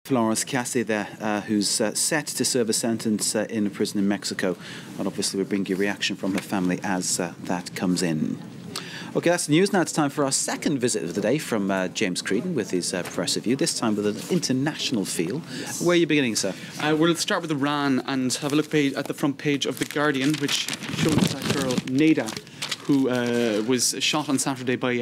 Florence Cassie there, who's set to serve a sentence in a prison in Mexico, and obviously we'll bring you a reaction from her family as that comes in. Okay, that's the news. Now it's time for our second visit of the day from James Creedon with his press review, this time with an international feel. Yes. Where are you beginning, sir? We'll start with Iran and have a look at the front page of The Guardian, which shows that girl Neda, who was shot on Saturday by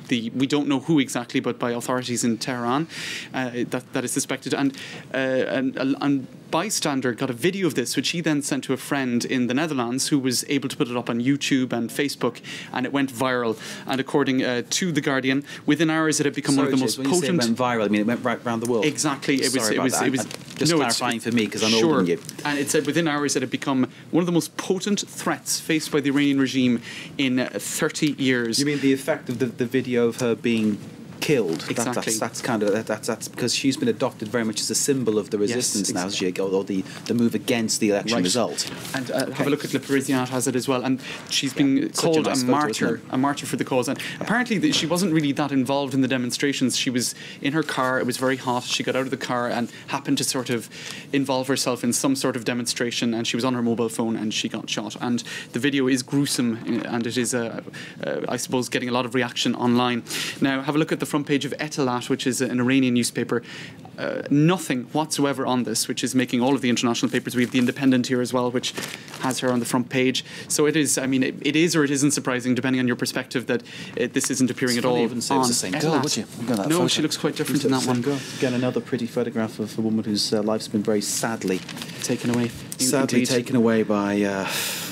we don't know who exactly, but by authorities in Tehran that is suspected. And a bystander got a video of this, which he then sent to a friend in the Netherlands, who was able to put it up on YouTube and Facebook, and it went viral. And according to The Guardian, within hours it had become one of the most potent. When you say it went viral, I mean it went right around the world. Exactly. It was just clarifying for me, because I'm older than you. And it said within hours it had become one of the most potent threats faced by the Iranian regime in 30 years. You mean the effect of the video of her being killed? Exactly. That's because she's been adopted very much as a symbol of the resistance, yes, exactly, now, or the move against the election result. And have a look at Le Parisien has it as well, and she's been called a martyr for the cause. And apparently she wasn't really that involved in the demonstrations. She was in her car, it was very hot, she got out of the car and happened to sort of involve herself in some sort of demonstration, and she was on her mobile phone and she got shot. And the video is gruesome, and it is I suppose getting a lot of reaction online. Now have a look at the front page of Etalat, which is an Iranian newspaper. Nothing whatsoever on this, which is making all of the international papers. We have The Independent here as well, which has her on the front page. So it is, I mean, it is or it isn't surprising, depending on your perspective, that this isn't appearing at all on say it's the same girl, would you? No, she looks quite different in that one. Again, another pretty photograph of a woman whose life's been very sadly taken away. Sadly taken away by,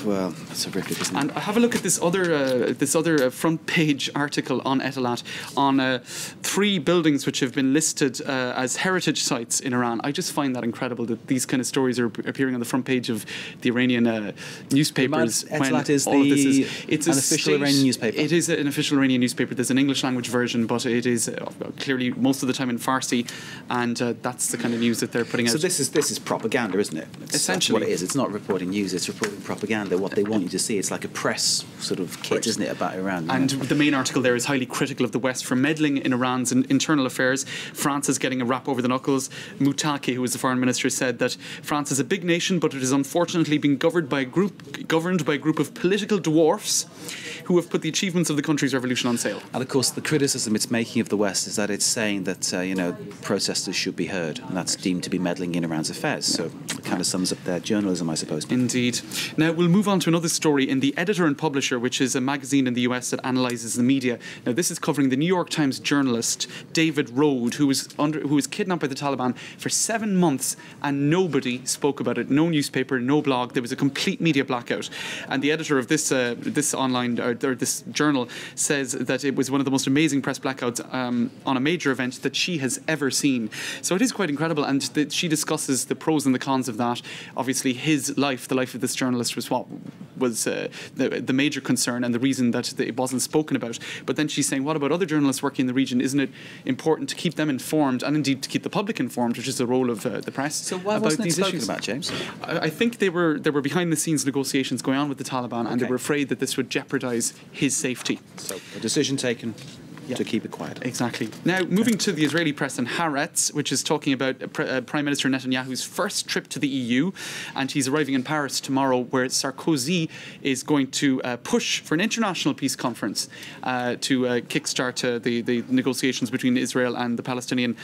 well, that's horrific, isn't it? And have a look at this other front page article on Etalat on 3 buildings which have been listed as heritage sites in Iran. I just find that incredible that these kind of stories are appearing on the front page of the Iranian newspapers. Etalat is it's an official Iranian newspaper. It is an official Iranian newspaper. There's an English language version, but it is clearly most of the time in Farsi, and that's the kind of news that they're putting out. So this is propaganda, isn't it? Essentially. That's what it is. It's not reporting news, it's reporting propaganda, what they want you to see. It's like a press sort of kit, isn't it, about Iran? And the main article there is highly critical of the West for meddling in Iran's internal affairs. France is getting a rap over the knuckles. Moutaki, who was the foreign minister, said that France is a big nation, but it is unfortunately being governed by a group of political dwarfs who have put the achievements of the country's revolution on sale. And of course, the criticism it's making of the West is that it's saying that protesters should be heard, and that's deemed to be meddling in Iran's affairs. So it kind of sums up their journalism, I suppose. Indeed. Now we'll move on to another story in The Editor and Publisher, which is a magazine in the US that analyses the media. Now this is covering the New York Times journalist David Rode, who was kidnapped by the Taliban for 7 months, and nobody spoke about it. No newspaper, no blog. There was a complete media blackout. And the editor of this this journal says that it was one of the most amazing press blackouts on a major event that she has ever seen. So it is quite incredible, and she discusses the pros and the cons of that. Obviously, his life, the life of this journalist, was what was the major concern and the reason that it wasn't spoken about. But then she's saying, what about other journalists working in the region? Isn't it important to keep them informed, and indeed to keep the public informed, which is the role of the press? So why wasn't it spoken about, James? I think there were behind the scenes negotiations going on with the Taliban, and they were afraid that this would jeopardise his safety. So a decision taken to keep it quiet. Exactly. Now, moving to the Israeli press and Haaretz, which is talking about Prime Minister Netanyahu's first trip to the EU, and he's arriving in Paris tomorrow, where Sarkozy is going to push for an international peace conference to kickstart the negotiations between Israel and the Palestinian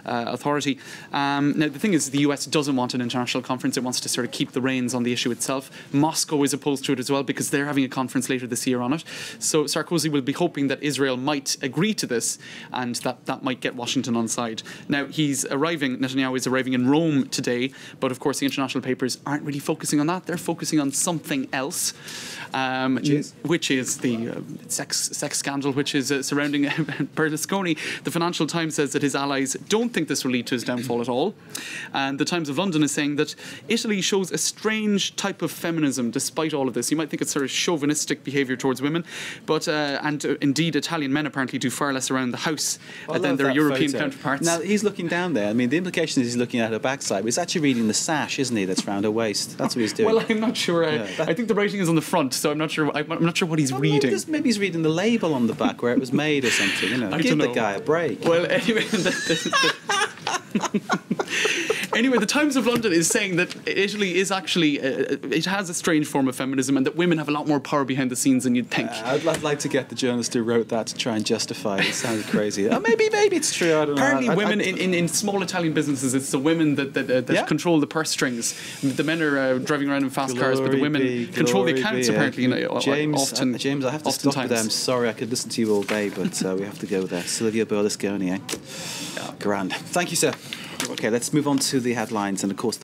Authority. Now, the thing is, the US doesn't want an international conference. It wants to sort of keep the reins on the issue itself. Moscow is opposed to it as well, because they're having a conference later this year on it. So Sarkozy will be hoping that Israel might agree to this, and that might get Washington on side. Now, Netanyahu is arriving in Rome today, but of course the international papers aren't really focusing on that. They're focusing on something else, which is the sex scandal which is surrounding Berlusconi. The Financial Times says that his allies don't think this will lead to his downfall at all, and the Times of London is saying that Italy shows a strange type of feminism despite all of this. You might think it's sort of chauvinistic behaviour towards women, but indeed Italian men apparently do far less around the house than their European counterparts. Now, he's looking down there. I mean, the implication is he's looking at her backside, but he's actually reading the sash, isn't he, that's round her waist. That's what he's doing. Well, I'm not sure. I think the writing is on the front, so I'm not sure what he's reading. Maybe he's reading the label on the back where it was made or something. Give the guy a break. Well, anyway, Anyway, the Times of London is saying that Italy is actually, it has a strange form of feminism and that women have a lot more power behind the scenes than you'd think. I'd like to get the journalist who wrote that to try and justify it. It sounds crazy. Maybe it's true. I don't know. Apparently, women in small Italian businesses, it's the women that control the purse strings. The men are driving around in fast cars, but the women control the accounts. Apparently, James, often, I have to stop with them. Sorry, I could listen to you all day, but we have to go there. Silvio Berlusconi, eh? Yeah. Grand. Thank you, sir. Okay, let's move on to the headlines, and of course.